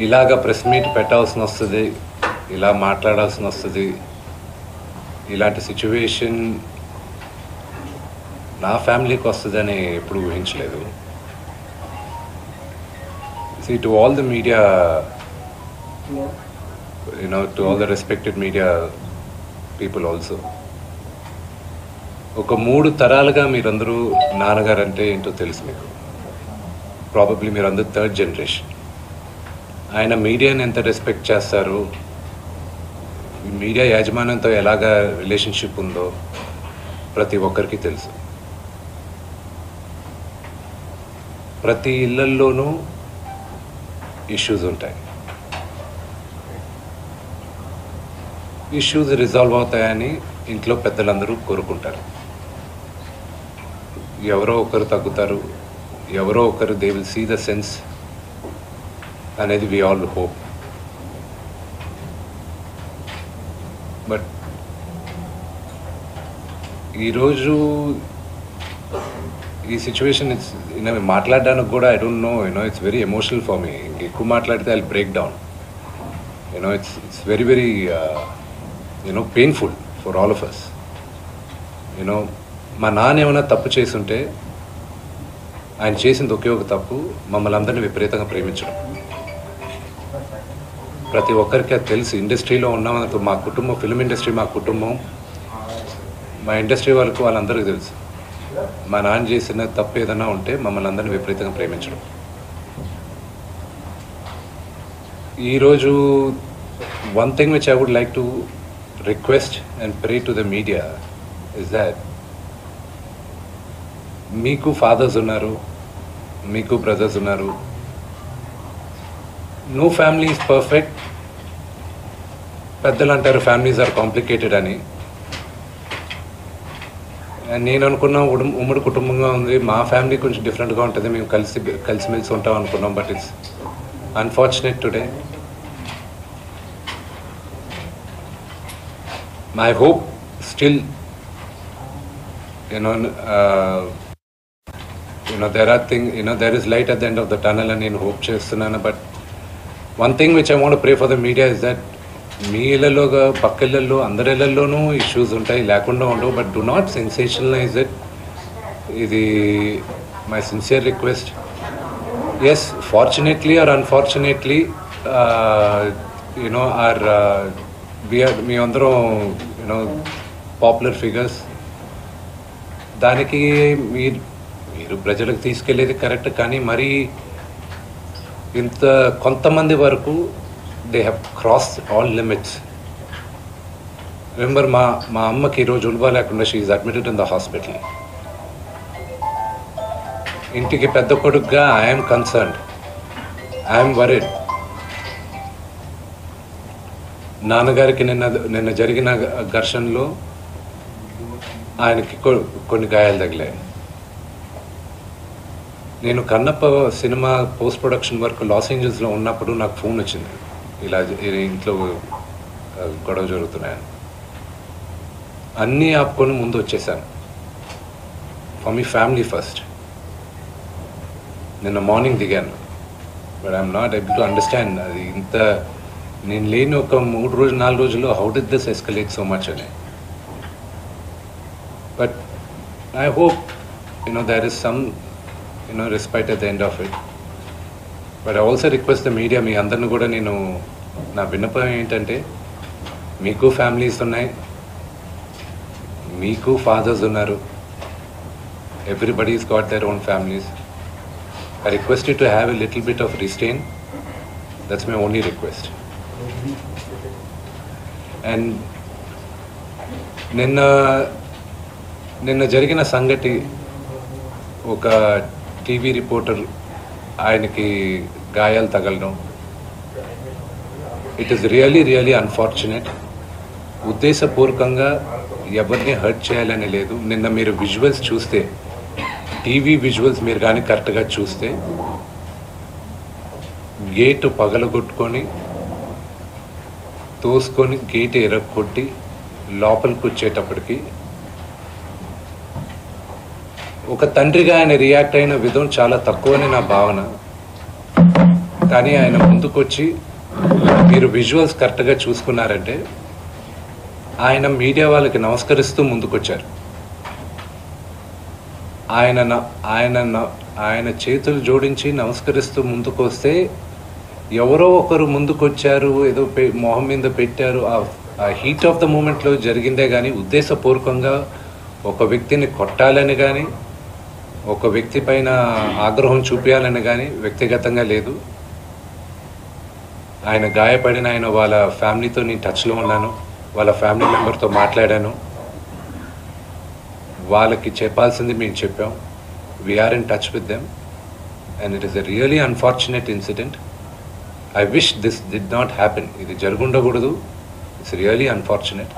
ఇలాగ press meet పెట్టాల్సిన వస్తుంది, ఇలా మాట్లాడాల్సిన వస్తుంది. ఇలాంటి సిచ్యువేషన్ నా ఫ్యామిలీకి వస్తుందని ఎప్పుడు ఊహించలేదు. See, to all the media, to all the respected media people also, ఒక 3 తరాలుగా మీరందరూ నాన్నగారు అంటే ఏంటో తెలుసు మీకు. ప్రాబబ్లీ మీరందరూ 3rd జనరేషన్. ఆయన మీడియాని ఎంత రెస్పెక్ట్ చేస్తారు, మీడియా యాజమాన్యంతో ఎలాగా రిలేషన్షిప్ ఉందో ప్రతి ఒక్కరికి తెలుసు. ప్రతి ఇళ్లల్లోనూ ఇష్యూస్ ఉంటాయి. ఇష్యూస్ రిజాల్వ్ అవుతాయని ఇంట్లో పెద్దలందరూ కోరుకుంటారు. ఎవరో ఒకరు తగ్గుతారు, ఎవరో ఒకరు they will see the sense అనేది వి ఆల్ హోప్. బట్ ఈరోజు ఈ సిచ్యువేషన్ మాట్లాడడానికి కూడా I don't know, it's very emotional for me. ఎక్కువ మాట్లాడితే I break down. It's very very painful for all of us. మా నాన్న ఏమైనా తప్పు చేస్తుంటే ఆయన చేసింది ఒకే ఒక తప్పు, మమ్మల్ని అందరినీ విపరీతంగా ప్రేమించడం. ప్రతి ఒక్కరికి అది తెలుసు. ఇండస్ట్రీలో ఉన్నామనుకో, మా కుటుంబం, ఫిల్మ్ ఇండస్ట్రీ మా కుటుంబం, మా ఇండస్ట్రీ వాళ్ళందరికీ తెలుసు. మా నాన్న చేసిన తప్పు ఏదైనా ఉంటే మమ్మల్ని అందరినీ విపరీతంగా ప్రేమించడం. ఈరోజు one thing which I would like to request and pray to the media is that మీకు ఫాదర్స్ ఉన్నారు, మీకు బ్రదర్స్ ఉన్నారు. No family is perfect. పెద్దలు అంటారు ఫ్యామిలీస్ ఆర్ కాంప్లికేటెడ్ అని. నేను అనుకున్నా ఉమ్మడి కుటుంబంగా ఉంది, మా ఫ్యామిలీ కొంచెం డిఫరెంట్గా ఉంటుంది, మేము కలిసిమెలిసి ఉంటాం అనుకున్నాం. But it's unfortunate today. My hope still there is light at the end of the tunnel అని నేను హోప్ చేస్తున్నాను. But one thing which I want pray for the media is that మీ ఇళ్లలోగా పక్క ఇళ్లలో అందరి ఇళ్లలోనూ ఇష్యూస్ ఉంటాయి, లేకుండా ఉండవు. But do not sensationalise it. ఇది my sincere request. Yes, fortunately or unfortunately మీ అందరం పాపులర్ ఫిగర్స్. దానికి మీరు ప్రజలకు తీసుకెళ్లేది కరెక్ట్, కానీ మరి ఇంత కొంతమంది వరకు they have crossed all limits. Remember, మా అమ్మకి ఈరోజు ఉల్బా లేకుండా she is admitted in the hospital. ఇంటికి పెద్ద కొడుకుగా ఐఎమ్ కన్సర్న్డ్, ఐఎమ్ వరీడ్. నాన్నగారికి నిన్న జరిగిన ఘర్షణలో ఆయనకి కొన్ని గాయాలు తగిలాయి. నేను Kannappa cinema post production work Los ఏంజల్స్లో ఉన్నప్పుడు నాకు ఫోన్ వచ్చింది, ఇలా ఇంట్లో గొడవ జరుగుతున్నాయని. అన్నీ ఆపుకొని ముందు వచ్చేసాను. For me family first. నిన్న మార్నింగ్ దిగాను. But I'm not able to understand అది ఇంత నేను లేని ఒక 3-4 రోజుల్లో how did this escalate so much అని. But I hope there is some respite at the end of it. But I also request the media, మీ అందరిని కూడా నేను నా విన్నపం ఏంటంటే, మీకు ఫ్యామిలీస్ ఉన్నాయి, మీకు ఫాదర్స్ ఉన్నారు, everybody's got their own families. I request you to have a little bit of restraint. That's my only request. And నిన్న జరిగిన సంగతి, ఒక టీవీ రిపోర్టర్ ఆయనకి గాయాలు తగలడం, ఇట్ ఈస్ రియలీ అన్ఫార్చునేట్. ఉద్దేశపూర్వకంగా ఎవరిని హర్ట్ చేయాలని లేదు. నిన్న మీరు విజువల్స్ చూస్తే, టీవీ విజువల్స్ మీరు కానీ కరెక్ట్గా చూస్తే, గేటు పగలగొట్టుకొని తోసుకొని గేటు ఎరగొట్టి లోపలికి వచ్చేటప్పటికి ఒక తండ్రిగా ఆయన రియాక్ట్ అయిన విధం చాలా తక్కువని నా భావన. కానీ ఆయన ముందుకొచ్చి మీరు విజువల్స్ కరెక్ట్గా చూసుకున్నారంటే ఆయన మీడియా వాళ్ళకి నమస్కరిస్తూ ముందుకొచ్చారు. ఆయన చేతులు జోడించి నమస్కరిస్తూ ముందుకు వస్తే ఎవరో ఒకరు ముందుకొచ్చారు, ఏదో మొహం మీద పెట్టారు. ఆ హీట్ ఆఫ్ ద మూమెంట్లో జరిగిందే కానీ ఉద్దేశపూర్వకంగా ఒక వ్యక్తిని కొట్టాలని కానీ ఒక వ్యక్తి పైన ఆగ్రహం చూపించాలని కానీ వ్యక్తిగతంగా లేదు. ఆయన గాయపడిన వాళ్ళ ఫ్యామిలీతో నేను టచ్లో ఉన్నాను, వాళ్ళ ఫ్యామిలీ మెంబర్తో మాట్లాడాను. వాళ్ళకి చెప్పాల్సింది మేము చెప్పాం. We are in touch with them and it is a really unfortunate incident. I wish this did not happen. ఇది జరుగుండకూడదు. It's really unfortunate.